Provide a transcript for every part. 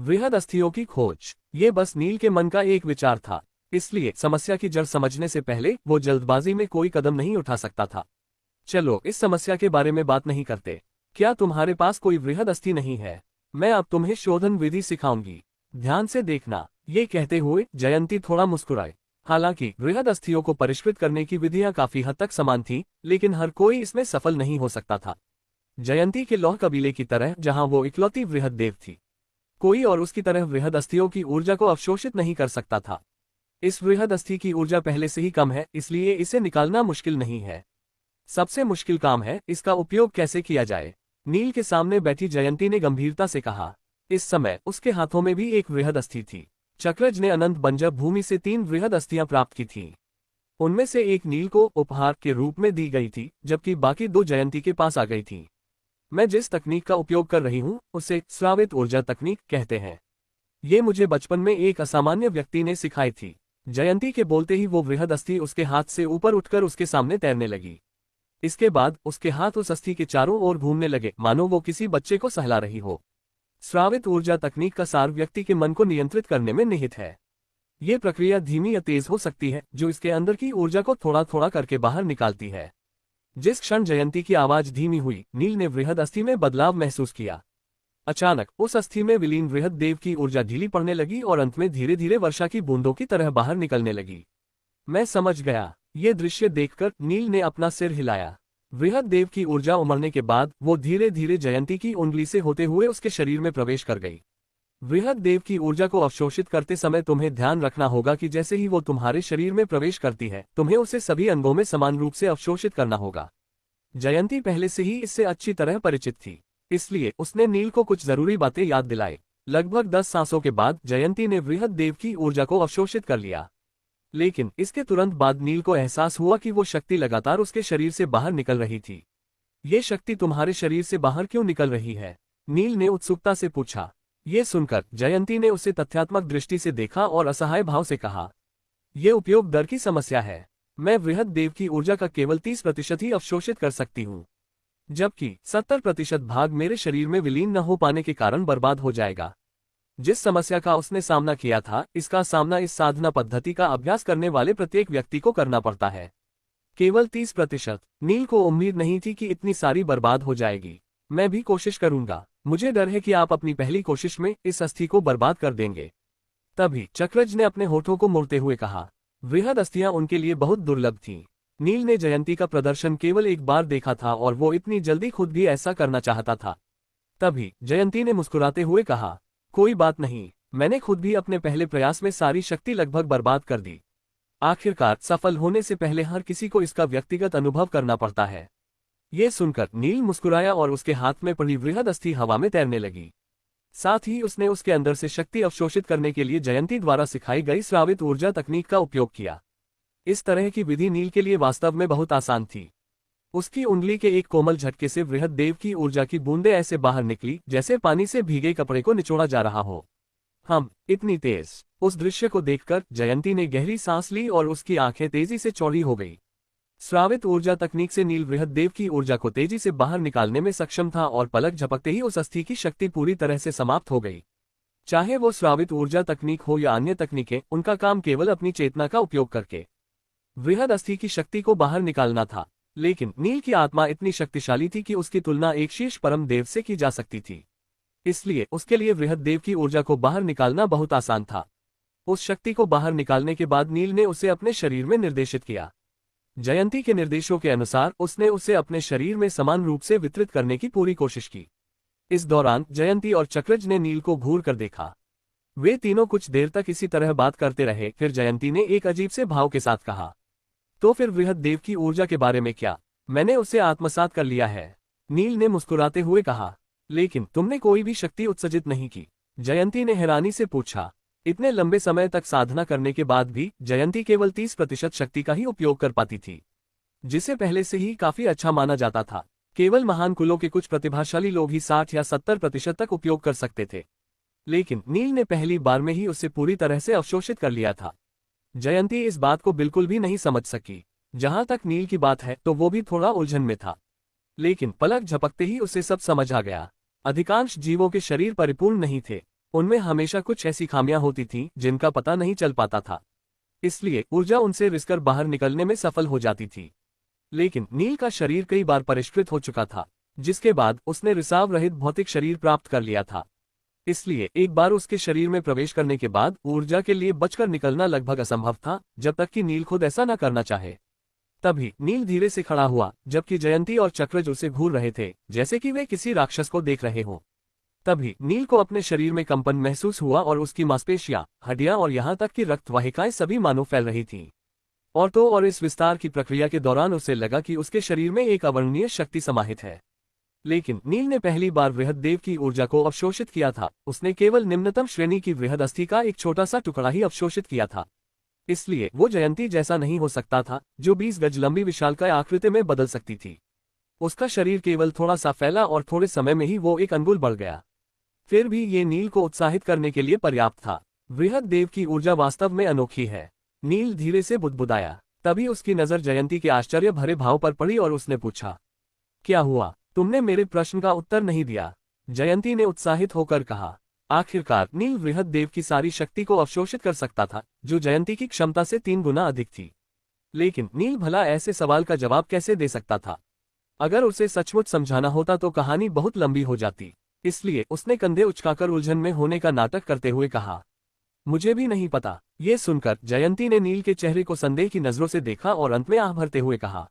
वृहद अस्थियों की खोज। ये बस नील के मन का एक विचार था, इसलिए समस्या की जड़ समझने से पहले वो जल्दबाजी में कोई कदम नहीं उठा सकता था। चलो इस समस्या के बारे में बात नहीं करते। क्या तुम्हारे पास कोई वृहद अस्थि नहीं है? मैं अब तुम्हें शोधन विधि सिखाऊंगी, ध्यान से देखना। ये कहते हुए जयंती थोड़ा मुस्कुराए। हालांकि वृहद अस्थियों को परिष्कृत करने की विधियां काफी हद तक समान थी, लेकिन हर कोई इसमें सफल नहीं हो सकता था। जयंती के लौह कबीले की तरह, जहां वो इकलौती वृहद देव थी, कोई और उसकी तरह वृहद अस्थियों की ऊर्जा को अवशोषित नहीं कर सकता था। इस वृहद अस्थि की ऊर्जा पहले से ही कम है, इसलिए इसे निकालना मुश्किल नहीं है। सबसे मुश्किल काम है इसका उपयोग कैसे किया जाए। नील के सामने बैठी जयंती ने गंभीरता से कहा। इस समय उसके हाथों में भी एक वृहद अस्थि थी। चक्रज ने अनंत बंजर भूमि से 3 वृहद अस्थियां प्राप्त की थीं। उनमें से एक नील को उपहार के रूप में दी गई थी, जबकि बाकी 2 जयंती के पास आ गई थीं। मैं जिस तकनीक का उपयोग कर रही हूँ उसे स्रावित ऊर्जा तकनीक कहते हैं। ये मुझे बचपन में एक असामान्य व्यक्ति ने सिखाई थी। जयंती के बोलते ही वो वृहद अस्थि उसके हाथ से ऊपर उठकर उसके सामने तैरने लगी। इसके बाद उसके हाथ उस अस्थि के चारों ओर घूमने लगे, मानो वो किसी बच्चे को सहला रही हो। स्रावित ऊर्जा तकनीक का सार व्यक्ति के मन को नियंत्रित करने में निहित है। ये प्रक्रिया धीमी या तेज हो सकती है, जो इसके अंदर की ऊर्जा को थोड़ा थोड़ा करके बाहर निकालती है। जिस क्षण जयंती की आवाज धीमी हुई, नील ने वृहद अस्थि में बदलाव महसूस किया। अचानक उस अस्थि में विलीन वृहद देव की ऊर्जा ढीली पड़ने लगी और अंत में धीरे धीरे वर्षा की बूंदों की तरह बाहर निकलने लगी। मैं समझ गया। ये दृश्य देखकर नील ने अपना सिर हिलाया। वृहद देव की ऊर्जा उमड़ने के बाद वो धीरे धीरे जयंती की उंगली से होते हुए उसके शरीर में प्रवेश कर गई। वृहद देव की ऊर्जा को अवशोषित करते समय तुम्हें ध्यान रखना होगा कि जैसे ही वो तुम्हारे शरीर में प्रवेश करती है, तुम्हें उसे सभी अंगों में समान रूप से अवशोषित करना होगा। जयंती पहले से ही इससे अच्छी तरह परिचित थी, इसलिए उसने नील को कुछ जरूरी बातें याद दिलाई। लगभग 10 सांसों के बाद जयंती ने वृहद देव की ऊर्जा को अवशोषित कर लिया, लेकिन इसके तुरंत बाद नील को एहसास हुआ कि वो शक्ति लगातार उसके शरीर से बाहर निकल रही थी। ये शक्ति तुम्हारे शरीर से बाहर क्यों निकल रही है? नील ने उत्सुकता से पूछा। ये सुनकर जयंती ने उसे तथ्यात्मक दृष्टि से देखा और असहाय भाव से कहा, यह उपयोग दर की समस्या है। मैं वृहद देव की ऊर्जा का केवल 30% ही अवशोषित कर सकती हूँ, जबकि 70% भाग मेरे शरीर में विलीन न हो पाने के कारण बर्बाद हो जाएगा। जिस समस्या का उसने सामना किया था, इसका सामना इस साधना पद्धति का अभ्यास करने वाले प्रत्येक व्यक्ति को करना पड़ता है। केवल 30%। नील को उम्मीद नहीं थी कि इतनी सारी बर्बाद हो जाएगी। मैं भी कोशिश करूंगा। मुझे डर है कि आप अपनी पहली कोशिश में इस अस्थि को बर्बाद कर देंगे। तभी चक्रज ने अपने होठों को मोड़ते हुए कहा। वृहद अस्थियां उनके लिए बहुत दुर्लभ थीं। नील ने जयंती का प्रदर्शन केवल एक बार देखा था और वो इतनी जल्दी खुद भी ऐसा करना चाहता था। तभी जयंती ने मुस्कुराते हुए कहा, कोई बात नहीं, मैंने खुद भी अपने पहले प्रयास में सारी शक्ति लगभग बर्बाद कर दी। आखिरकार सफल होने से पहले हर किसी को इसका व्यक्तिगत अनुभव करना पड़ता है। ये सुनकर नील मुस्कुराया और उसके हाथ में पड़ी वृहद अस्थि हवा में तैरने लगी। साथ ही उसने उसके अंदर से शक्ति अवशोषित करने के लिए जयंती द्वारा सिखाई गई स्रावित ऊर्जा तकनीक का उपयोग किया। इस तरह की विधि नील के लिए वास्तव में बहुत आसान थी। उसकी उंगली के एक कोमल झटके से वृहद देव की ऊर्जा की बूंदें ऐसे बाहर निकली जैसे पानी से भीगे कपड़े को निचोड़ा जा रहा हो। इतनी तेज। उस दृश्य को देखकर जयंती ने गहरी सांस ली और उसकी आंखें तेजी से चौड़ी हो गई। स्रावित ऊर्जा तकनीक से नील वृहद देव की ऊर्जा को तेजी से बाहर निकालने में सक्षम था और पलक झपकते ही उस अस्थि की शक्ति पूरी तरह से समाप्त हो गई। चाहे वो स्रावित ऊर्जा तकनीक हो या अन्य तकनीकें, उनका काम केवल अपनी चेतना का उपयोग करके वृहद अस्थि की शक्ति को बाहर निकालना था। लेकिन नील की आत्मा इतनी शक्तिशाली थी कि उसकी तुलना एक शीर्ष परम देव से की जा सकती थी, इसलिए उसके लिए वृहद देव की ऊर्जा को बाहर निकालना बहुत आसान था। उस शक्ति को बाहर निकालने के बाद नील ने उसे अपने शरीर में निर्देशित किया। जयंती के निर्देशों के अनुसार उसने उसे अपने शरीर में समान रूप से वितरित करने की पूरी कोशिश की। इस दौरान जयंती और चक्रज ने नील को घूर कर देखा। वे तीनों कुछ देर तक इसी तरह बात करते रहे। फिर जयंती ने एक अजीब से भाव के साथ कहा, तो फिर वृहद देव की ऊर्जा के बारे में क्या? मैंने उसे आत्मसात कर लिया है। नील ने मुस्कुराते हुए कहा, लेकिन तुमने कोई भी शक्ति उत्सर्जित नहीं की। जयंती ने हैरानी से पूछा। इतने लंबे समय तक साधना करने के बाद भी जयंती केवल 30% शक्ति का ही उपयोग कर पाती थी, जिसे पहले से ही काफी अच्छा माना जाता था। केवल महान कुलों के कुछ प्रतिभाशाली लोग ही 60 या 70% तक उपयोग कर सकते थे, लेकिन नील ने पहली बार में ही उसे पूरी तरह से अवशोषित कर लिया था। जयंती इस बात को बिल्कुल भी नहीं समझ सकी। जहां तक नील की बात है तो वो भी थोड़ा उलझन में था, लेकिन पलक झपकते ही उसे सब समझ आ गया। अधिकांश जीवों के शरीर परिपूर्ण नहीं थे। उनमें हमेशा कुछ ऐसी खामियां होती थीं जिनका पता नहीं चल पाता था, इसलिए ऊर्जा उनसे रिसकर बाहर निकलने में सफल हो जाती थी। लेकिन नील का शरीर कई बार परिष्कृत हो चुका था, जिसके बाद उसने रिसाव रहित भौतिक शरीर प्राप्त कर लिया था। इसलिए एक बार उसके शरीर में प्रवेश करने के बाद ऊर्जा के लिए बचकर निकलना लगभग असंभव था, जब तक कि नील खुद ऐसा न करना चाहे। तभी नील धीरे से खड़ा हुआ, जबकि जयंती और चक्रज उसे घूर रहे थे, जैसे कि वे किसी राक्षस को देख रहे हों। तभी नील को अपने शरीर में कंपन महसूस हुआ और उसकी मांसपेशियां, हड्डियां और यहाँ तक कि रक्त वाहिकाएं सभी मानो फैल रही थीं। और इस विस्तार की प्रक्रिया के दौरान उसे लगा कि उसके शरीर में एक अवर्णनीय शक्ति समाहित है। लेकिन नील ने पहली बार वृहद देव की ऊर्जा को अवशोषित किया था। उसने केवल निम्नतम श्रेणी की वृहद अस्थि का एक छोटा सा टुकड़ा ही अवशोषित किया था। इसलिए वो जयंती जैसा नहीं हो सकता था, जो 20 गज लंबी विशालकाय आकृति में बदल सकती थी। उसका शरीर केवल थोड़ा सा फैला और थोड़े समय में ही वो 1 अंगुल बढ़ गया। फिर भी ये नील को उत्साहित करने के लिए पर्याप्त था। वृहद देव की ऊर्जा वास्तव में अनोखी है, नील धीरे से बुदबुदाया। तभी उसकी नजर जयंती के आश्चर्य भरे भाव पर पड़ी और उसने पूछा, क्या हुआ? तुमने मेरे प्रश्न का उत्तर नहीं दिया। जयंती ने उत्साहित होकर कहा। आखिरकार नील वृहद देव की सारी शक्ति को अवशोषित कर सकता था, जो जयंती की क्षमता से 3 गुना अधिक थी। लेकिन नील भला ऐसे सवाल का जवाब कैसे दे सकता था? अगर उसे सचमुच समझाना होता तो कहानी बहुत लंबी हो जाती। इसलिए उसने कंधे उचकाकर उलझन में होने का नाटक करते हुए कहा, मुझे भी नहीं पता। ये सुनकर जयंती ने नील के चेहरे को संदेह की नजरों से देखा और अंत में आह भरते हुए कहा,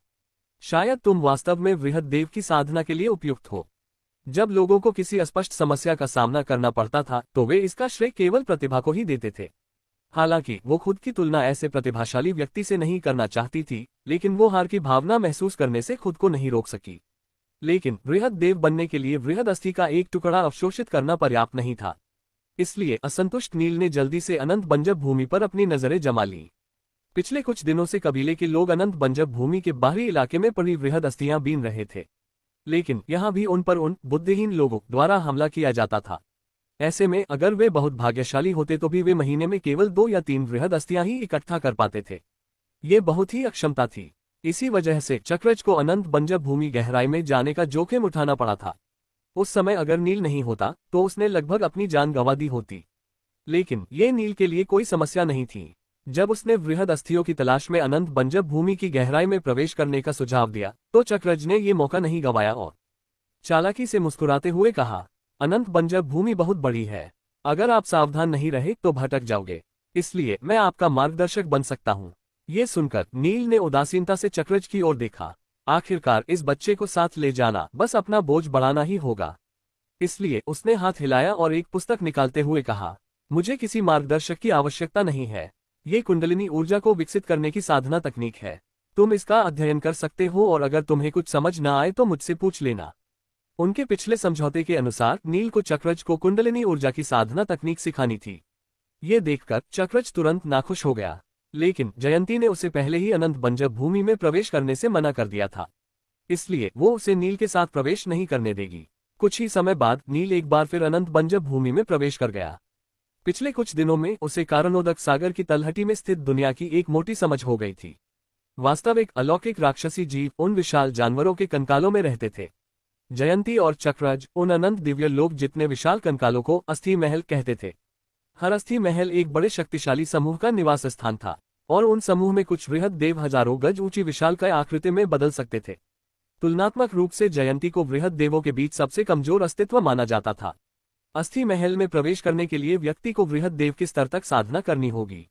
शायद तुम वास्तव में वृहद देव की साधना के लिए उपयुक्त हो। जब लोगों को किसी अस्पष्ट समस्या का सामना करना पड़ता था तो वे इसका श्रेय केवल प्रतिभा को ही देते थे। हालांकि वो खुद की तुलना ऐसे प्रतिभाशाली व्यक्ति से नहीं करना चाहती थी, लेकिन वो हार की भावना महसूस करने से खुद को नहीं रोक सकी। लेकिन वृहद देव बनने के लिए वृहद अस्थि का एक टुकड़ा अवशोषित करना पर्याप्त नहीं था। इसलिए असंतुष्ट नील ने जल्दी से अनंत बंजर भूमि पर अपनी नजरें जमा ली। पिछले कुछ दिनों से कबीले के लोग अनंत बंजर भूमि के बाहरी इलाके में पड़ी वृहद अस्थियां बीन रहे थे, लेकिन यहाँ भी उन पर उन बुद्धिहीन लोगों द्वारा हमला किया जाता था। ऐसे में अगर वे बहुत भाग्यशाली होते तो भी वे महीने में केवल 2 या 3 वृहद अस्थियां ही इकट्ठा कर पाते थे। ये बहुत ही अक्षमता थी। इसी वजह से चक्रज को अनंत बंजर भूमि गहराई में जाने का जोखिम उठाना पड़ा था। उस समय अगर नील नहीं होता तो उसने लगभग अपनी जान गंवा दी होती। लेकिन ये नील के लिए कोई समस्या नहीं थी। जब उसने वृहद अस्थियों की तलाश में अनंत बंजर भूमि की गहराई में प्रवेश करने का सुझाव दिया तो चक्रज ने ये मौका नहीं गंवाया और चालाकी से मुस्कुराते हुए कहा, अनंत बंजर भूमि बहुत बड़ी है। अगर आप सावधान नहीं रहे तो भटक जाओगे, इसलिए मैं आपका मार्गदर्शक बन सकता हूँ। ये सुनकर नील ने उदासीनता से चक्रज की ओर देखा। आखिरकार इस बच्चे को साथ ले जाना बस अपना बोझ बढ़ाना ही होगा। इसलिए उसने हाथ हिलाया और एक पुस्तक निकालते हुए कहा, मुझे किसी मार्गदर्शक की आवश्यकता नहीं है। ये कुंडलिनी ऊर्जा को विकसित करने की साधना तकनीक है। तुम इसका अध्ययन कर सकते हो और अगर तुम्हें कुछ समझ न आए तो मुझसे पूछ लेना। उनके पिछले समझौते के अनुसार नील को चक्रज को कुंडलिनी ऊर्जा की साधना तकनीक सिखानी थी। ये देखकर चक्रज तुरंत नाखुश हो गया, लेकिन जयंती ने उसे पहले ही अनंत बंजर भूमि में प्रवेश करने से मना कर दिया था। इसलिए वो उसे नील के साथ प्रवेश नहीं करने देगी। कुछ ही समय बाद नील एक बार फिर अनंत बंजर भूमि में प्रवेश कर गया। पिछले कुछ दिनों में उसे कारणोदक सागर की तलहटी में स्थित दुनिया की एक मोटी समझ हो गई थी। वास्तविक अलौकिक राक्षसी जीव उन विशाल जानवरों के कंकालों में रहते थे। जयंती और चक्रज उन अनंत दिव्य लोक जितने विशाल कंकालों को अस्थि महल कहते थे। हर अस्थि महल एक बड़े शक्तिशाली समूह का निवास स्थान था और उन समूह में कुछ वृहद देव हजारों गज ऊंची विशालकाय आकृति में बदल सकते थे। तुलनात्मक रूप से जयंती को वृहद देवों के बीच सबसे कमजोर अस्तित्व माना जाता था। अस्थि महल में प्रवेश करने के लिए व्यक्ति को वृहद देव के स्तर तक साधना करनी होगी।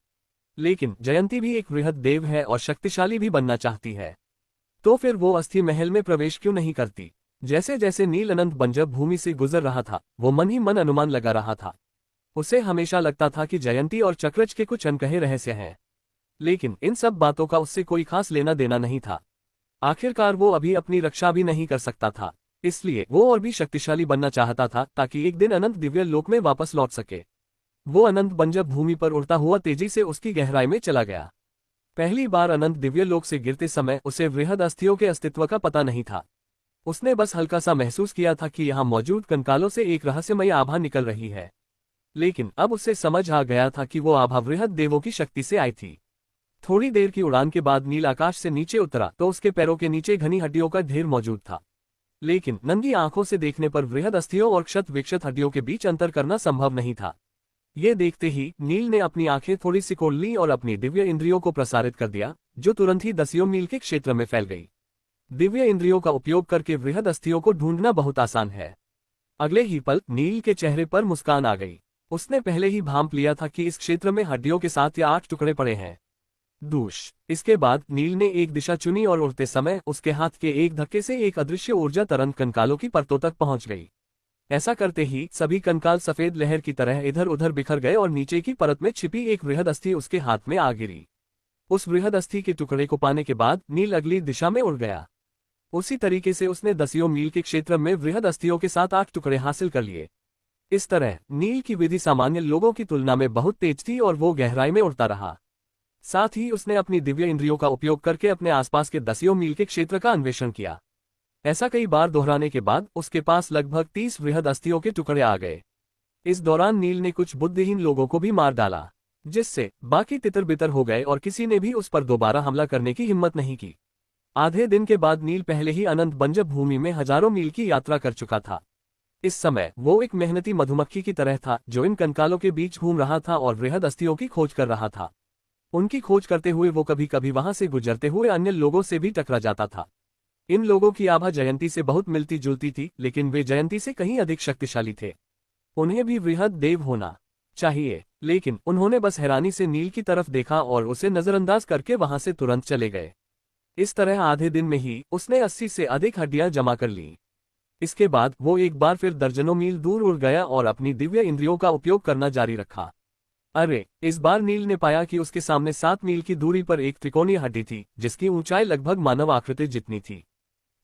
लेकिन जयंती भी एक वृहद देव है और शक्तिशाली भी बनना चाहती है, तो फिर वो अस्थि महल में प्रवेश क्यों नहीं करती? जैसे जैसे नील अनंत बंजर भूमि से गुजर रहा था, वो मन ही मन अनुमान लगा रहा था। उसे हमेशा लगता था कि जयंती और चक्रज के कुछ अनकहे रहस्य हैं, लेकिन इन सब बातों का उससे कोई खास लेना देना नहीं था। आखिरकार वो अभी अपनी रक्षा भी नहीं कर सकता था, इसलिए वो और भी शक्तिशाली बनना चाहता था ताकि एक दिन अनंत दिव्य लोक में वापस लौट सके। वो अनंत बंजर भूमि पर उड़ता हुआ तेजी से उसकी गहराई में चला गया। पहली बार अनंत दिव्य लोक से गिरते समय उसे वृहद अस्थियों के अस्तित्व का पता नहीं था। उसने बस हल्का सा महसूस किया था कि यहाँ मौजूद कंकालों से एक रहस्यमयी आभा निकल रही है, लेकिन अब उसे समझ आ गया था कि वो आभा वृहद देवों की शक्ति से आई थी। थोड़ी देर की उड़ान के बाद नील आकाश से नीचे उतरा तो उसके पैरों के नीचे घनी हड्डियों का ढेर मौजूद था। लेकिन नंगी आंखों से देखने पर वृहद अस्थियों और क्षत विक्षत हड्डियों के बीच अंतर करना संभव नहीं था। ये देखते ही नील ने अपनी आंखें थोड़ी सिकोड़ ली और अपनी दिव्य इंद्रियों को प्रसारित कर दिया, जो तुरंत ही दसियों मील के क्षेत्र में फैल गई। दिव्य इंद्रियों का उपयोग करके वृहद अस्थियों को ढूंढना बहुत आसान है। अगले ही पल नील के चेहरे पर मुस्कान आ गई। उसने पहले ही भांप लिया था कि इस क्षेत्र में हड्डियों के 7 या 8 टुकड़े पड़े हैं। दूष। इसके बाद नील ने एक दिशा चुनी और उड़ते समय उसके हाथ के एक धक्के से एक अदृश्य ऊर्जा तरंग कंकालों की परतों तक पहुंच गई। ऐसा करते ही सभी कंकाल सफेद लहर की तरह इधर उधर बिखर गए और नीचे की परत में छिपी एक वृहद अस्थि उसके हाथ में आ गिरी। उस वृहद अस्थि के टुकड़े को पाने के बाद नील अगली दिशा में उड़ गया। उसी तरीके से उसने दसियों मील के क्षेत्र में वृहद अस्थियों के 7-8 टुकड़े हासिल कर लिए। इस तरह नील की विधि सामान्य लोगों की तुलना में बहुत तेज थी और वो गहराई में उड़ता रहा। साथ ही उसने अपनी दिव्य इंद्रियों का उपयोग करके अपने आसपास के दसियों मील के क्षेत्र का अन्वेषण किया। ऐसा कई बार दोहराने के बाद उसके पास लगभग 30 वृहद अस्थियों के टुकड़े आ गए। इस दौरान नील ने कुछ बुद्धिहीन लोगों को भी मार डाला, जिससे बाकी तितर बितर हो गए और किसी ने भी उस पर दोबारा हमला करने की हिम्मत नहीं की। आधे दिन के बाद नील पहले ही अनंत बंजर भूमि में हजारों मील की यात्रा कर चुका था। इस समय वो एक मेहनती मधुमक्खी की तरह था जो इन कंकालों के बीच घूम रहा था और वृहद अस्थियों की खोज कर रहा था। उनकी खोज करते हुए वो कभी कभी वहां से गुजरते हुए अन्य लोगों से भी टकरा जाता था। इन लोगों की आभा जयंती से बहुत मिलती जुलती थी, लेकिन वे जयंती से कहीं अधिक शक्तिशाली थे। उन्हें भी वृहद देव होना चाहिए, लेकिन उन्होंने बस हैरानी से नील की तरफ देखा और उसे नजरअंदाज करके वहां से तुरंत चले गए। इस तरह आधे दिन में ही उसने 80 से अधिक हड्डियां जमा कर लीं। इसके बाद वो एक बार फिर दर्जनों मील दूर उड़ गया और अपनी दिव्य इंद्रियों का उपयोग करना जारी रखा। अरे, इस बार नील ने पाया कि उसके सामने 7 मील की दूरी पर एक त्रिकोणीय हड्डी थी, जिसकी ऊंचाई लगभग मानव आकृति जितनी थी,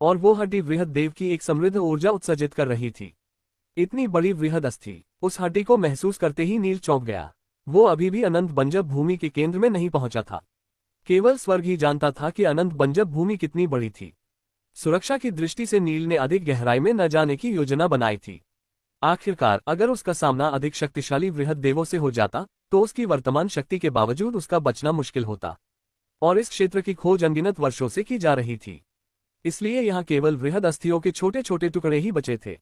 और वो हड्डी वृहद देव की एक समृद्ध ऊर्जा उत्सर्जित कर रही थी। इतनी बड़ी वृहद अस्थि, उस हड्डी को महसूस करते ही नील चौंक गया। वो अभी भी अनंत बंजर भूमि के केंद्र में नहीं पहुंचा था। केवल स्वर्ग ही जानता था कि अनंत बंजर भूमि कितनी बड़ी थी। सुरक्षा की दृष्टि से नील ने अधिक गहराई में न जाने की योजना बनाई थी। आखिरकार अगर उसका सामना अधिक शक्तिशाली वृहद देवों से हो जाता तो उसकी वर्तमान शक्ति के बावजूद उसका बचना मुश्किल होता, और इस क्षेत्र की खोज अनगिनत वर्षों से की जा रही थी। इसलिए यहाँ केवल वृहद अस्थियों के छोटे छोटे टुकड़े ही बचे थे।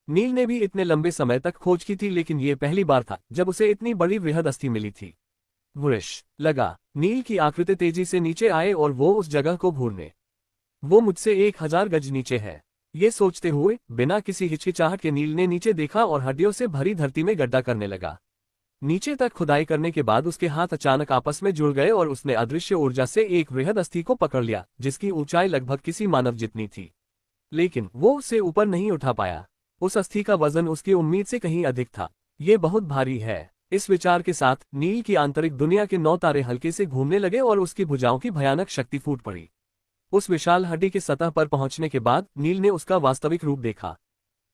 नील ने भी इतने लंबे समय तक खोज की थी, लेकिन ये पहली बार था जब उसे इतनी बड़ी वृहद अस्थि मिली थी। वृष लगा। नील की आकृति तेजी से नीचे आए और वो उस जगह को भूलने। वो मुझसे 1000 गज नीचे है। ये सोचते हुए बिना किसी हिचकिचाहट के नील ने नीचे देखा और हड्डियों से भरी धरती में गड्ढा करने लगा। नीचे तक खुदाई करने के बाद उसके हाथ अचानक आपस में जुड़ गए और उसने अदृश्य ऊर्जा से एक वृहद अस्थि को पकड़ लिया, जिसकी ऊंचाई लगभग किसी मानव जितनी थी। लेकिन वो उसे ऊपर नहीं उठा पाया। उस अस्थि का वजन उसकी उम्मीद से कहीं अधिक था। ये बहुत भारी है। इस विचार के साथ नील की आंतरिक दुनिया के 9 तारे हल्के से घूमने लगे और उसकी भुजाओं की भयानक शक्ति फूट पड़ी। उस विशाल हड्डी की सतह पर पहुंचने के बाद नील ने उसका वास्तविक रूप देखा।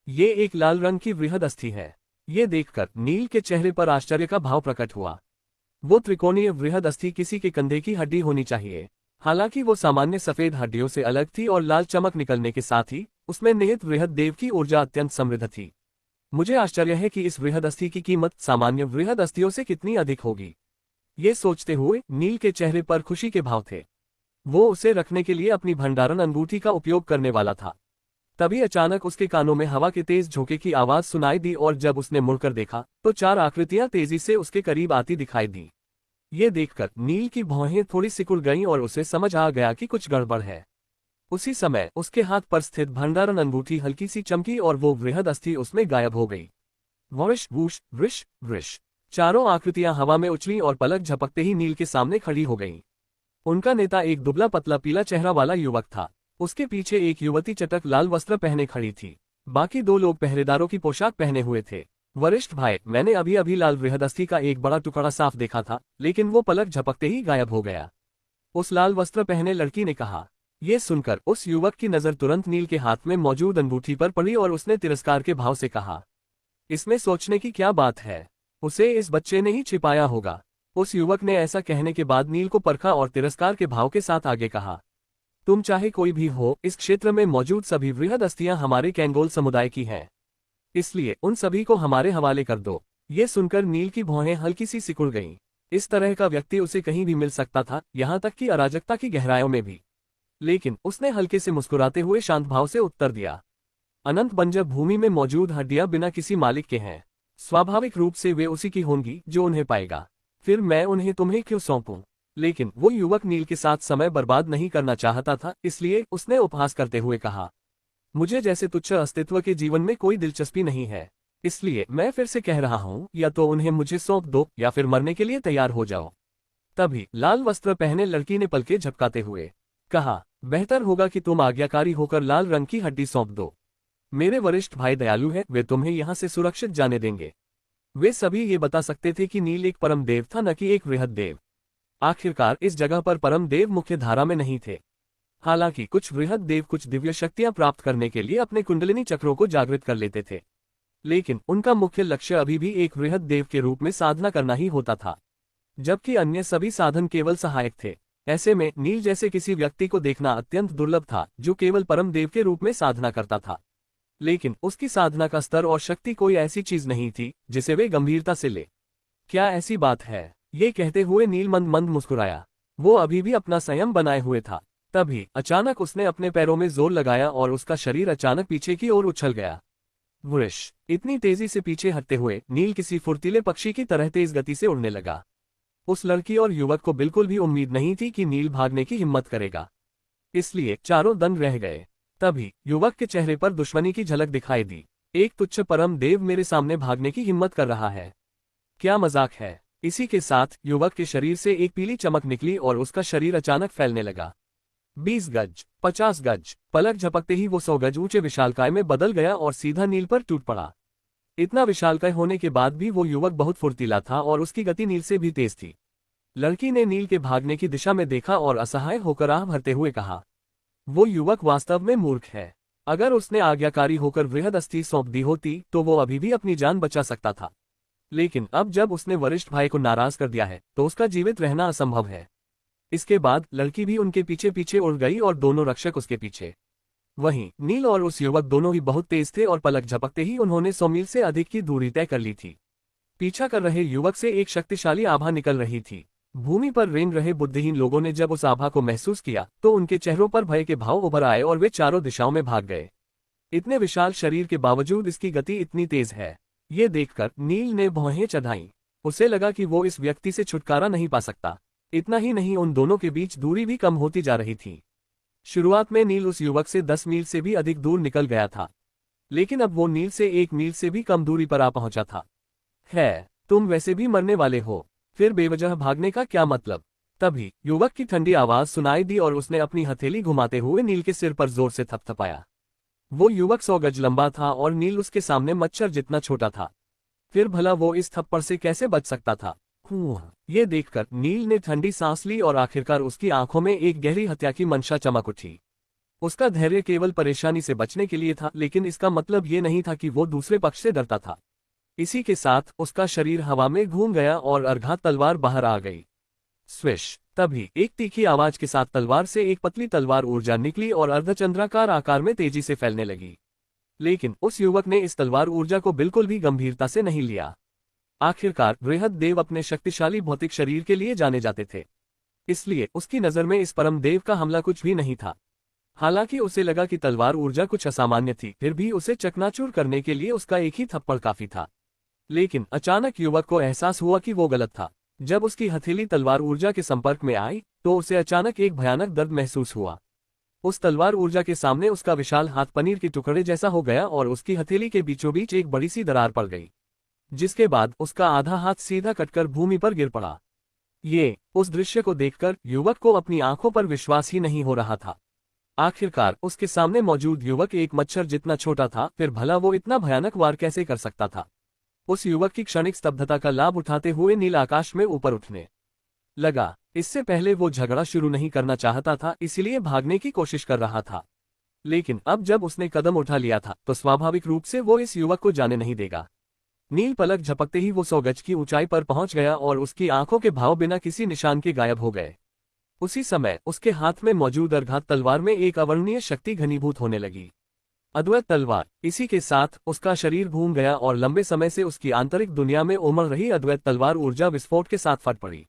ये एक लाल रंग की वृहद अस्थि है। ये देखकर नील के चेहरे पर आश्चर्य का भाव प्रकट हुआ। वो त्रिकोणीय वृहद अस्थि किसी के कंधे की हड्डी होनी चाहिए। हालांकि वो सामान्य सफेद हड्डियों से अलग थी और लाल चमक निकलने के साथ ही उसमें निहित वृहद देव की ऊर्जा अत्यंत समृद्ध थी। मुझे आश्चर्य है कि इस वृहद अस्थि की कीमत सामान्य वृहद अस्थियों से कितनी अधिक होगी। ये सोचते हुए नील के चेहरे पर खुशी के भाव थे। वो उसे रखने के लिए अपनी भंडारण अंगूठी का उपयोग करने वाला था। तभी अचानक उसके कानों में हवा के तेज झोंके की आवाज सुनाई दी और जब उसने मुड़कर देखा तो 4 आकृतियां तेजी से उसके करीब आती दिखाई दी। ये देखकर नील की भौहें थोड़ी सिकुड़ गईं और उसे समझ आ गया कि कुछ गड़बड़ है। उसी समय उसके हाथ पर स्थित भंडारण अंगूठी हल्की सी चमकी और वो वृहद अस्थि उसमें गायब हो गई। वृष वूष वृष वृष। 4 आकृतियां हवा में उछली और पलक झपकते ही नील के सामने खड़ी हो गईं। उनका नेता एक दुबला पतला पीला चेहरा वाला युवक था। उसके पीछे एक युवती चटक लाल वस्त्र पहने खड़ी थी। बाकी 2 लोग पहरेदारों की पोशाक पहने हुए थे। वरिष्ठ भाई, मैंने अभी अभी लाल वृहद अस्थि का एक बड़ा टुकड़ा साफ देखा था, लेकिन वो पलक झपकते ही गायब हो गया। उस लाल वस्त्र पहने लड़की ने कहा। ये सुनकर उस युवक की नजर तुरंत नील के हाथ में मौजूद अंगूठी पर पड़ी और उसने तिरस्कार के भाव से कहा, इसमें सोचने की क्या बात है? उसे इस बच्चे ने ही छिपाया होगा। उस युवक ने ऐसा कहने के बाद नील को परखा और तिरस्कार के भाव के साथ आगे कहा, तुम चाहे कोई भी हो, इस क्षेत्र में मौजूद सभी वृहद अस्थियां हमारे कैंगोल समुदाय की हैं। इसलिए उन सभी को हमारे हवाले कर दो। ये सुनकर नील की भौहें हल्की सी सिकुड़ गईं। इस तरह का व्यक्ति उसे कहीं भी मिल सकता था, यहाँ तक कि अराजकता की गहराइयों में भी। लेकिन उसने हल्के से मुस्कुराते हुए शांत भाव से उत्तर दिया, अनंत बंजर भूमि में मौजूद हड्डियां बिना किसी मालिक के हैं। स्वाभाविक रूप से वे उसी की होंगी जो उन्हें पाएगा। फिर मैं उन्हें तुम्हें क्यों सौंपूं? लेकिन वो युवक नील के साथ समय बर्बाद नहीं करना चाहता था, इसलिए उसने उपहास करते हुए कहा, मुझे जैसे तुच्छ अस्तित्व के जीवन में कोई दिलचस्पी नहीं है। इसलिए मैं फिर से कह रहा हूं, या तो उन्हें मुझे सौंप दो या फिर मरने के लिए तैयार हो जाओ। तभी लाल वस्त्र पहने लड़की ने पलके झपकाते हुए कहा, बेहतर होगा कि तुम आज्ञाकारी होकर लाल रंग की हड्डी सौंप दो। मेरे वरिष्ठ भाई दयालु हैं, वे तुम्हें यहाँ से सुरक्षित जाने देंगे। वे सभी ये बता सकते थे कि नील एक परम देव था, न कि एक वृहद देव। आखिरकार इस जगह पर परम देव मुख्य धारा में नहीं थे। हालांकि कुछ वृहद देव कुछ दिव्य शक्तियां प्राप्त करने के लिए अपने कुंडलिनी चक्रों को जागृत कर लेते थे, लेकिन उनका मुख्य लक्ष्य अभी भी एक वृहद देव के रूप में साधना करना ही होता था, जबकि अन्य सभी साधन केवल सहायक थे। ऐसे में नील जैसे किसी व्यक्ति को देखना अत्यंत दुर्लभ था जो केवल परम देव के रूप में साधना करता था, लेकिन उसकी साधना का स्तर और शक्ति कोई ऐसी चीज नहीं थी जिसे वे गंभीरता से ले। क्या ऐसी बात है? ये कहते हुए नील मंद मंद मुस्कुराया। वो अभी भी अपना संयम बनाए हुए था। तभी अचानक उसने अपने पैरों में जोर लगाया और उसका शरीर अचानक पीछे की ओर उछल गया। वृष इतनी तेजी से पीछे हटते हुए नील किसी फुर्तीले पक्षी की तरह तेज गति से उड़ने लगा। उस लड़की और युवक को बिल्कुल भी उम्मीद नहीं थी कि नील भागने की हिम्मत करेगा, इसलिए चारों दंग रह गए। तभी युवक के चेहरे पर दुश्मनी की झलक दिखाई दी। एक तुच्छ परम देव मेरे सामने भागने की हिम्मत कर रहा है? क्या मजाक है? इसी के साथ युवक के शरीर से एक पीली चमक निकली और उसका शरीर अचानक फैलने लगा। 20 गज, 50 गज, पलक झपकते ही वो 100 गज ऊंचे विशालकाय में बदल गया और सीधा नील पर टूट पड़ा। इतना विशालकाय होने के बाद भी वो युवक बहुत फुर्तीला था और उसकी गति नील से भी तेज थी। लड़की ने नील के भागने की दिशा में देखा और असहाय होकर आह भरते हुए कहा, वो युवक वास्तव में मूर्ख है। अगर उसने आज्ञाकारी होकर वृहद अस्थि सौंप दी होती तो वो अभी भी अपनी जान बचा सकता था, लेकिन अब जब उसने वरिष्ठ भाई को नाराज कर दिया है तो उसका जीवित रहना असंभव है। इसके बाद लड़की भी उनके पीछे पीछे उड़ गई और दोनों रक्षक उसके पीछे। वहीं नील और उस युवक दोनों ही बहुत तेज थे और पलक झपकते ही उन्होंने 100 मील से अधिक की दूरी तय कर ली थी। पीछा कर रहे युवक से एक शक्तिशाली आभा निकल रही थी। भूमि पर रेंग रहे बुद्धिहीन लोगों ने जब उस आभा को महसूस किया तो उनके चेहरों पर भय के भाव उभर आए और वे चारों दिशाओं में भाग गए। इतने विशाल शरीर के बावजूद इसकी गति इतनी तेज है, ये देखकर नील ने भौहें चढ़ाईं। उसे लगा कि वो इस व्यक्ति से छुटकारा नहीं पा सकता। इतना ही नहीं, उन दोनों के बीच दूरी भी कम होती जा रही थी। शुरुआत में नील उस युवक से 10 मील से भी अधिक दूर निकल गया था, लेकिन अब वो नील से 1 मील से भी कम दूरी पर आ पहुंचा था। तुम वैसे भी मरने वाले हो, फिर बेवजह भागने का क्या मतलब? तभी युवक की ठंडी आवाज सुनाई दी और उसने अपनी हथेली घुमाते हुए नील के सिर पर जोर से थपथपाया। वो युवक 100 गज लंबा था और नील उसके सामने मच्छर जितना छोटा था। फिर भला वो इस थप्पड़ से कैसे बच सकता था? ये देखकर नील ने ठंडी सांस ली और आखिरकार उसकी आंखों में एक गहरी हत्या की मंशा चमक उठी। उसका धैर्य केवल परेशानी से बचने के लिए था, लेकिन इसका मतलब ये नहीं था कि वो दूसरे पक्ष से डरता था। इसी के साथ उसका शरीर हवा में घूम गया और अर्घात तलवार बाहर आ गई। स्विश! तभी एक तीखी आवाज के साथ तलवार से एक पतली तलवार ऊर्जा निकली और अर्धचंद्राकार आकार में तेजी से फैलने लगी। लेकिन उस युवक ने इस तलवार ऊर्जा को बिल्कुल भी गंभीरता से नहीं लिया। आखिरकार वृहद देव अपने शक्तिशाली भौतिक शरीर के लिए जाने जाते थे, इसलिए उसकी नजर में इस परम देव का हमला कुछ भी नहीं था। हालांकि उसे लगा कि तलवार ऊर्जा कुछ असामान्य थी, फिर भी उसे चकनाचूर करने के लिए उसका एक ही थप्पड़ काफी था। लेकिन अचानक युवक को एहसास हुआ कि वो गलत था। जब उसकी हथेली तलवार ऊर्जा के संपर्क में आई तो उसे अचानक एक भयानक दर्द महसूस हुआ। उस तलवार ऊर्जा के सामने उसका विशाल हाथ पनीर के टुकड़े जैसा हो गया और उसकी हथेली के बीचों बीच एक बड़ी सी दरार पड़ गई, जिसके बाद उसका आधा हाथ सीधा कटकर भूमि पर गिर पड़ा। उस दृश्य को देखकर युवक को अपनी आंखों पर विश्वास ही नहीं हो रहा था। आखिरकार उसके सामने मौजूद युवक एक मच्छर जितना छोटा था, फिर भला वो इतना भयानक वार कैसे कर सकता था? उस युवक की क्षणिक स्तब्धता का लाभ उठाते हुए नील आकाश में ऊपर उठने लगा। इससे पहले वो झगड़ा शुरू नहीं करना चाहता था, इसलिए भागने की कोशिश कर रहा था। लेकिन अब जब उसने कदम उठा लिया था तो स्वाभाविक रूप से वो इस युवक को जाने नहीं देगा। नील पलक झपकते ही वो 100 गज की ऊंचाई पर पहुंच गया और उसकी आंखों के भाव बिना किसी निशान के गायब हो गए। उसी समय उसके हाथ में मौजूद अर्घात तलवार में एक अवर्णनीय शक्ति घनीभूत होने लगी। अद्वैत तलवार। इसी के साथ उसका शरीर घूम गया और लंबे समय से उसकी आंतरिक दुनिया में उमड़ रही अद्वैत तलवार ऊर्जा विस्फोट के साथ फट पड़ी।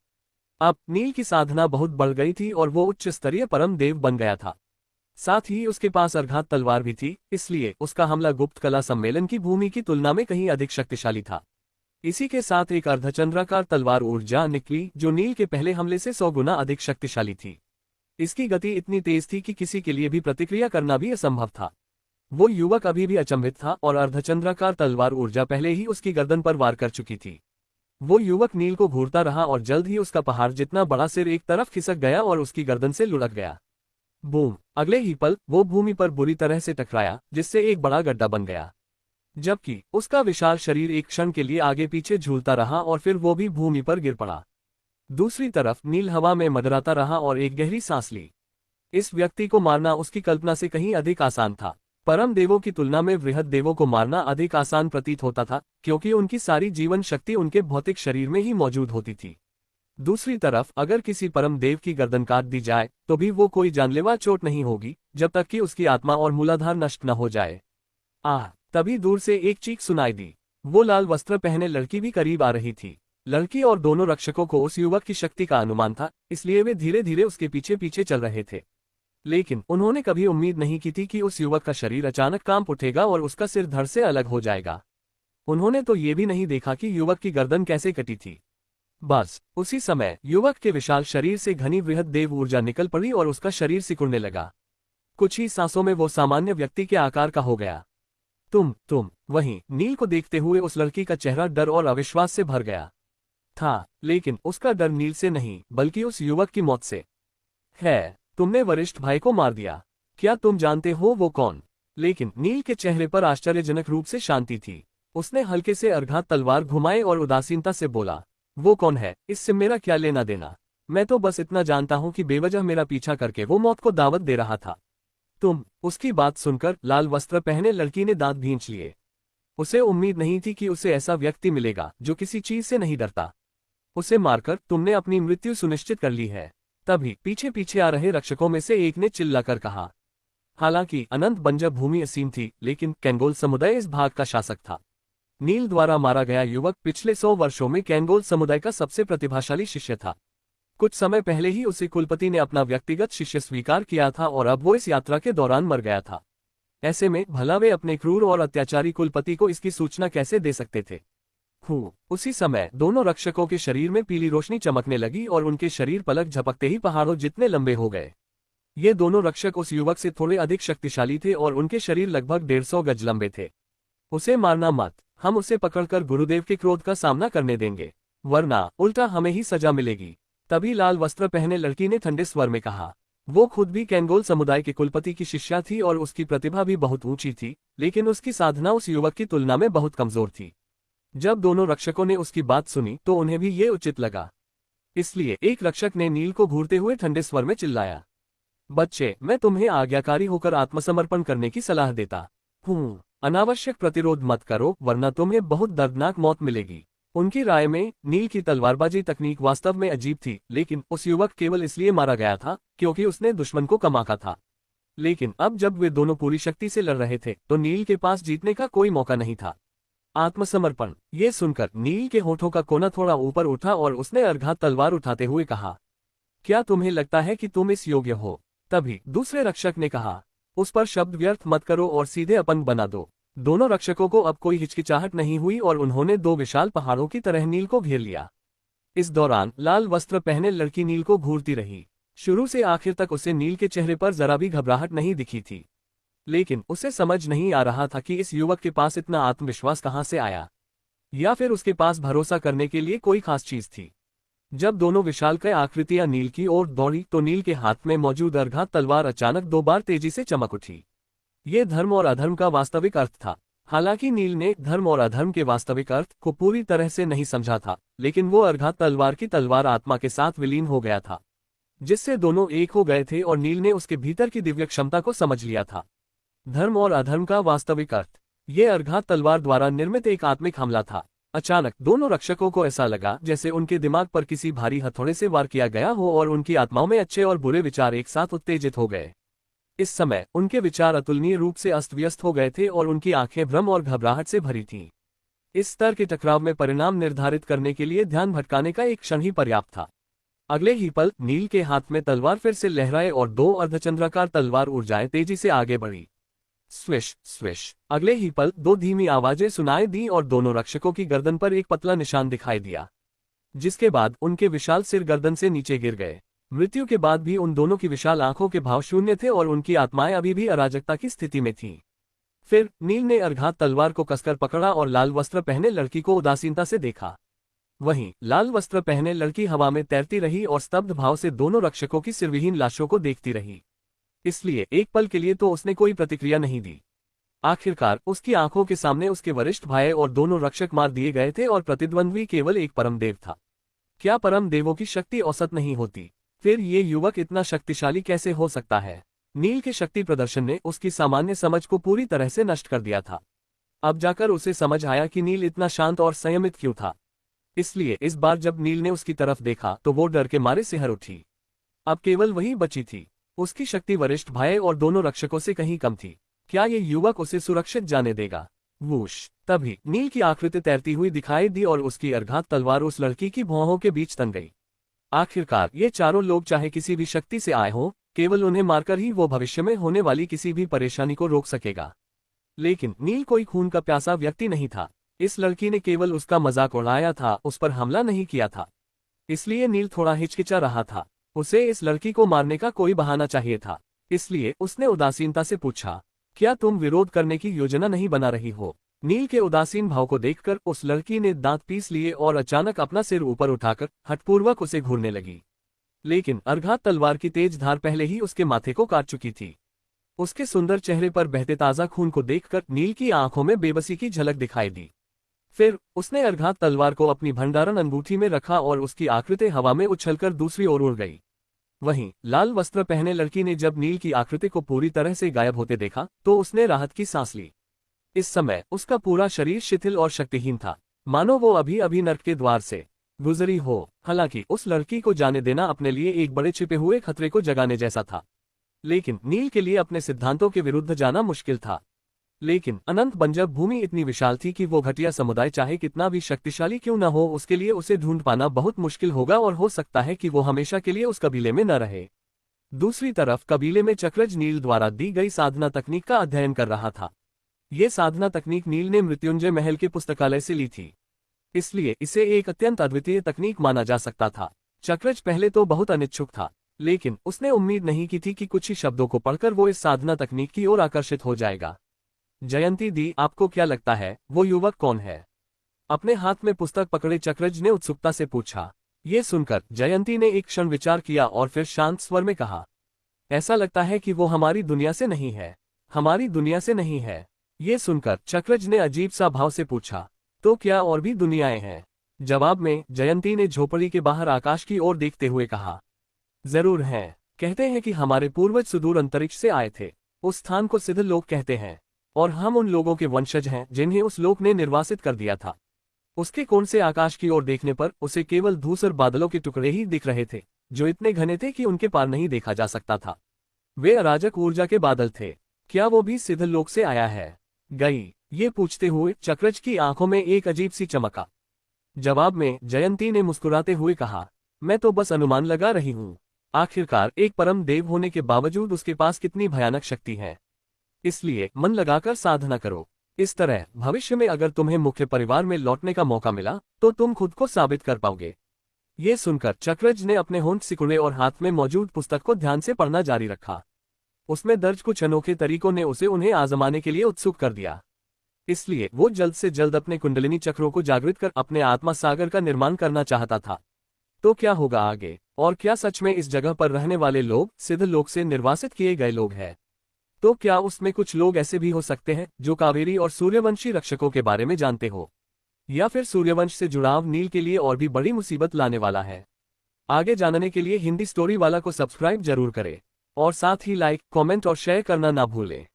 अब नील की साधना बहुत बढ़ गई थी और वो उच्च स्तरीय परम देव बन गया था। साथ ही उसके पास अर्घात तलवार भी थी, इसलिए उसका हमला गुप्त कला सम्मेलन की भूमि की तुलना में कहीं अधिक शक्तिशाली था। इसी के साथ एक अर्धचंद्राकार तलवार ऊर्जा निकली जो नील के पहले हमले से 100 गुना अधिक शक्तिशाली थी। इसकी गति इतनी तेज थी कि किसी के लिए भी प्रतिक्रिया करना भी असंभव था। वो युवक अभी भी अचंभित था और अर्धचंद्राकार तलवार ऊर्जा पहले ही उसकी गर्दन पर वार कर चुकी थी। वो युवक नील को घूरता रहा और जल्द ही उसका पहाड़ जितना बड़ा सिर एक तरफ खिसक गया और उसकी गर्दन से लुढ़क गया। बूम! अगले ही पल वो भूमि पर बुरी तरह से टकराया, जिससे एक बड़ा गड्ढा बन गया। जबकि उसका विशाल शरीर एक क्षण के लिए आगे पीछे झूलता रहा और फिर वो भी भूमि पर गिर पड़ा। दूसरी तरफ नील हवा में मंडराता रहा और एक गहरी सांस ली। इस व्यक्ति को मारना उसकी कल्पना से कहीं अधिक आसान था। परम देवों की तुलना में वृहद देवों को मारना अधिक आसान प्रतीत होता था, क्योंकि उनकी सारी जीवन शक्ति उनके भौतिक शरीर में ही मौजूद होती थी। दूसरी तरफ अगर किसी परम देव की गर्दन काट दी जाए तो भी वो कोई जानलेवा चोट नहीं होगी, जब तक कि उसकी आत्मा और मूलाधार नष्ट न हो जाए। तभी दूर से एक चीख सुनाई दी। वो लाल वस्त्र पहने लड़की भी करीब आ रही थी। लड़की और दोनों रक्षकों को उस युवक की शक्ति का अनुमान था, इसलिए वे धीरे धीरे उसके पीछे पीछे चल रहे थे। लेकिन उन्होंने कभी उम्मीद नहीं की थी कि उस युवक का शरीर अचानक कांप उठेगा और उसका सिर धड़ से अलग हो जाएगा। उन्होंने तो ये भी नहीं देखा कि युवक की गर्दन कैसे कटी थी। बस उसी समय युवक के विशाल शरीर से घनी वृहद देव ऊर्जा निकल पड़ी और उसका शरीर सिकुड़ने लगा। कुछ ही सांसों में वो सामान्य व्यक्ति के आकार का हो गया। तुम वहीं नील को देखते हुए उस लड़की का चेहरा डर और अविश्वास से भर गया था, लेकिन उसका डर नील से नहीं बल्कि उस युवक की मौत से है। तुमने वरिष्ठ भाई को मार दिया, क्या तुम जानते हो वो कौन? लेकिन नील के चेहरे पर आश्चर्यजनक रूप से शांति थी। उसने हल्के से अर्घात तलवार घुमाए और उदासीनता से बोला, वो कौन है, इससे मेरा क्या लेना देना? मैं तो बस इतना जानता हूं कि बेवजह मेरा पीछा करके वो मौत को दावत दे रहा था। उसकी बात सुनकर लाल वस्त्र पहने लड़की ने दांत भींच लिए। उसे उम्मीद नहीं थी कि उसे ऐसा व्यक्ति मिलेगा जो किसी चीज से नहीं डरता। उसे मारकर तुमने अपनी मृत्यु सुनिश्चित कर ली है। तभी पीछे पीछे आ रहे रक्षकों में से एक ने चिल्लाकर कहा। हालांकि अनंत बंजर भूमि असीम थी, लेकिन कैंगोल समुदाय इस भाग का शासक था। नील द्वारा मारा गया युवक पिछले 100 वर्षों में कैंगोल समुदाय का सबसे प्रतिभाशाली शिष्य था। कुछ समय पहले ही उसे कुलपति ने अपना व्यक्तिगत शिष्य स्वीकार किया था और अब वो इस यात्रा के दौरान मर गया था। ऐसे में भला वे अपने क्रूर और अत्याचारी कुलपति को इसकी सूचना कैसे दे सकते थे? उसी समय दोनों रक्षकों के शरीर में पीली रोशनी चमकने लगी और उनके शरीर पलक झपकते ही पहाड़ों जितने लंबे हो गए। ये दोनों रक्षक उस युवक से थोड़े अधिक शक्तिशाली थे और उनके शरीर लगभग 150 गज लंबे थे। उसे मारना मत, हम उसे पकड़कर गुरुदेव के क्रोध का सामना करने देंगे, वरना उल्टा हमें ही सजा मिलेगी। तभी लाल वस्त्र पहने लड़की ने ठंडे स्वर में कहा। वो खुद भी कैंगोल समुदाय के कुलपति की शिष्या थी और उसकी प्रतिभा भी बहुत ऊंची थी, लेकिन उसकी साधना उस युवक की तुलना में बहुत कमजोर थी। जब दोनों रक्षकों ने उसकी बात सुनी तो उन्हें भी ये उचित लगा। इसलिए एक रक्षक ने नील को घूरते हुए ठंडे स्वर में चिल्लाया, बच्चे, मैं तुम्हें आज्ञाकारी होकर आत्मसमर्पण करने की सलाह देता हूँ। अनावश्यक प्रतिरोध मत करो, वरना तुम्हें बहुत दर्दनाक मौत मिलेगी। उनकी राय में नील की तलवारबाजी तकनीक वास्तव में अजीब थी, लेकिन उस युवक केवल इसलिए मारा गया था क्योंकि उसने दुश्मन को कम आंका था। लेकिन अब जब वे दोनों पूरी शक्ति से लड़ रहे थे तो नील के पास जीतने का कोई मौका नहीं था। आत्मसमर्पण, ये सुनकर नील के होठों का कोना थोड़ा ऊपर उठा और उसने अर्घात तलवार उठाते हुए कहा, क्या तुम्हें लगता है कि तुम इस योग्य हो? तभी दूसरे रक्षक ने कहा, उस पर शब्द व्यर्थ मत करो और सीधे अपंग बना दो। दोनों रक्षकों को अब कोई हिचकिचाहट नहीं हुई और उन्होंने दो विशाल पहाड़ों की तरह नील को घेर लिया। इस दौरान लाल वस्त्र पहने लड़की नील को घूरती रही। शुरू से आखिर तक उसे नील के चेहरे पर जरा भी घबराहट नहीं दिखी थी, लेकिन उसे समझ नहीं आ रहा था कि इस युवक के पास इतना आत्मविश्वास कहां से आया, या फिर उसके पास भरोसा करने के लिए कोई खास चीज थी। जब दोनों विशालकाय आकृतियां नील की ओर दौड़ी तो नील के हाथ में मौजूद अर्घात तलवार अचानक 2 बार तेजी से चमक उठी। ये धर्म और अधर्म का वास्तविक अर्थ था। हालांकि नील ने धर्म और अधर्म के वास्तविक अर्थ को पूरी तरह से नहीं समझा था, लेकिन वो अर्घात तलवार की तलवार आत्मा के साथ विलीन हो गया था, जिससे दोनों एक हो गए थे और नील ने उसके भीतर की दिव्य क्षमता को समझ लिया था। धर्म और अधर्म का वास्तविक अर्थ, ये अर्घात तलवार द्वारा निर्मित एक आत्मिक हमला था। अचानक दोनों रक्षकों को ऐसा लगा जैसे उनके दिमाग पर किसी भारी हथौड़े से वार किया गया हो और उनकी आत्माओं में अच्छे और बुरे विचार एक साथ उत्तेजित हो गए। इस समय उनके विचार अतुलनीय रूप से अस्त व्यस्त हो गए थे और उनकी आंखें भ्रम और घबराहट से भरी थीं। इस स्तर के टकराव में परिणाम निर्धारित करने के लिए ध्यान भटकाने का एक क्षण ही पर्याप्त था। अगले ही पल नील के हाथ में तलवार फिर से लहराए और दो अर्धचंद्राकार तलवार ऊर्जाएं तेजी से आगे बढ़ी। Swish swish. अगले ही पल दो धीमी आवाजें सुनाई दी और दोनों रक्षकों की गर्दन पर एक पतला निशान दिखाई दिया, जिसके बाद उनके विशाल सिर गर्दन से नीचे गिर गए। मृत्यु के बाद भी उन दोनों की विशाल आंखों के भाव शून्य थे और उनकी आत्माएं अभी भी अराजकता की स्थिति में थीं। फिर नील ने अर्घात तलवार को कसकर पकड़ा और लाल वस्त्र पहने लड़की को उदासीनता से देखा। वहीं लाल वस्त्र पहने लड़की हवा में तैरती रही और स्तब्ध भाव से दोनों रक्षकों की सिरविहीन लाशों को देखती रही। इसलिए एक पल के लिए तो उसने कोई प्रतिक्रिया नहीं दी। आखिरकार उसकी आंखों के सामने उसके वरिष्ठ भाई और दोनों रक्षक मार दिए गए थे और प्रतिद्वंद्वी केवल एक परम देव था। क्या परम देवों की शक्ति औसत नहीं होती? फिर ये युवक इतना शक्तिशाली कैसे हो सकता है? नील के शक्ति प्रदर्शन ने उसकी सामान्य समझ को पूरी तरह से नष्ट कर दिया था। अब जाकर उसे समझ आया कि नील इतना शांत और संयमित क्यों था। इसलिए इस बार जब नील ने उसकी तरफ देखा तो वो डर के मारे सिहर उठी। अब केवल वही बची थी। उसकी शक्ति वरिष्ठ भाई और दोनों रक्षकों से कहीं कम थी। क्या ये युवक उसे सुरक्षित जाने देगा? वूश। तभी नील की आकृति तैरती हुई दिखाई दी और उसकी अर्घात तलवार उस लड़की की भौहों के बीच तन गई। आखिरकार ये चारों लोग चाहे किसी भी शक्ति से आए हों, केवल उन्हें मारकर ही वो भविष्य में होने वाली किसी भी परेशानी को रोक सकेगा। लेकिन नील कोई खून का प्यासा व्यक्ति नहीं था। इस लड़की ने केवल उसका मजाक उड़ाया था, उस पर हमला नहीं किया था। इसलिए नील थोड़ा हिचकिचा रहा था। उसे इस लड़की को मारने का कोई बहाना चाहिए था। इसलिए उसने उदासीनता से पूछा, क्या तुम विरोध करने की योजना नहीं बना रही हो? नील के उदासीन भाव को देखकर उस लड़की ने दांत पीस लिए और अचानक अपना सिर ऊपर उठाकर हठपूर्वक उसे घूरने लगी। लेकिन अर्घात तलवार की तेज धार पहले ही उसके माथे को काट चुकी थी। उसके सुंदर चेहरे पर बहते ताजा खून को देखकर नील की आंखों में बेबसी की झलक दिखाई दी। फिर उसने अर्घात तलवार को अपनी भंडारण अंगूठी में रखा और उसकी आकृति हवा में उछलकर दूसरी ओर उड़ गई। वहीं लाल वस्त्र पहने लड़की ने जब नील की आकृति को पूरी तरह से गायब होते देखा तो उसने राहत की सांस ली। इस समय उसका पूरा शरीर शिथिल और शक्तिहीन था, मानो वो अभी अभी नर्क के द्वार से गुजरी हो। हालांकि उस लड़की को जाने देना अपने लिए एक बड़े छिपे हुए खतरे को जगाने जैसा था। लेकिन नील के लिए अपने सिद्धांतों के विरुद्ध जाना मुश्किल था। लेकिन अनंत बंजर भूमि इतनी विशाल थी कि वो घटिया समुदाय चाहे कितना भी शक्तिशाली क्यों न हो, उसके लिए उसे ढूंढ पाना बहुत मुश्किल होगा और हो सकता है कि वो हमेशा के लिए उस कबीले में न रहे। दूसरी तरफ कबीले में चक्रज नील द्वारा दी गई साधना तकनीक का अध्ययन कर रहा था। ये साधना तकनीक नील ने मृत्युंजय महल के पुस्तकालय से ली थी, इसलिए इसे एक अत्यंत अद्वितीय तकनीक माना जा सकता था। चक्रज पहले तो बहुत अनिच्छुक था, लेकिन उसने उम्मीद नहीं की थी कि कुछ ही शब्दों को पढ़कर वो इस साधना तकनीक की ओर आकर्षित हो जाएगा। जयंती दी, आपको क्या लगता है वो युवक कौन है? अपने हाथ में पुस्तक पकड़े चक्रज ने उत्सुकता से पूछा। ये सुनकर जयंती ने एक क्षण विचार किया और फिर शांत स्वर में कहा, ऐसा लगता है कि वो हमारी दुनिया से नहीं है। हमारी दुनिया से नहीं है? ये सुनकर चक्रज ने अजीब सा भाव से पूछा, तो क्या और भी दुनियाएं हैं? जवाब में जयंती ने झोपड़ी के बाहर आकाश की ओर देखते हुए कहा, जरूर हैं। कहते हैं कि हमारे पूर्वज सुदूर अंतरिक्ष से आए थे। उस स्थान को सिद्ध लोक कहते हैं और हम उन लोगों के वंशज हैं जिन्हें उस लोक ने निर्वासित कर दिया था। उसके कोण से आकाश की ओर देखने पर उसे केवल धूसर बादलों के टुकड़े ही दिख रहे थे, जो इतने घने थे कि उनके पार नहीं देखा जा सकता था। वे अराजक ऊर्जा के बादल थे। क्या वो भी सिद्ध लोक से आया है? गई? ये पूछते हुए चक्रज की आंखों में एक अजीब सी चमक आ। जवाब में जयंती ने मुस्कुराते हुए कहा, मैं तो बस अनुमान लगा रही हूँ। आखिरकार एक परम देव होने के बावजूद उसके पास कितनी भयानक शक्ति है। इसलिए मन लगाकर साधना करो। इस तरह भविष्य में अगर तुम्हें मुख्य परिवार में लौटने का मौका मिला तो तुम खुद को साबित कर पाओगे। ये सुनकर चक्रज ने अपने होंठ सिकुड़े और हाथ में मौजूद पुस्तक को ध्यान से पढ़ना जारी रखा। उसमें दर्ज कुछ अनोखे तरीकों ने उसे उन्हें आजमाने के लिए उत्सुक कर दिया। इसलिए वो जल्द से जल्द अपने कुंडलिनी चक्रों को जागृत कर अपने आत्मा सागर का निर्माण करना चाहता था। तो क्या होगा आगे? और क्या सच में इस जगह पर रहने वाले लोग सिद्ध लोक से निर्वासित किए गए लोग हैं? तो क्या उसमें कुछ लोग ऐसे भी हो सकते हैं जो कावेरी और सूर्यवंशी रक्षकों के बारे में जानते हो? या फिर सूर्यवंश से जुड़ाव नील के लिए और भी बड़ी मुसीबत लाने वाला है? आगे जानने के लिए हिंदी स्टोरी वाला को सब्सक्राइब जरूर करें और साथ ही लाइक, कमेंट और शेयर करना ना भूलें।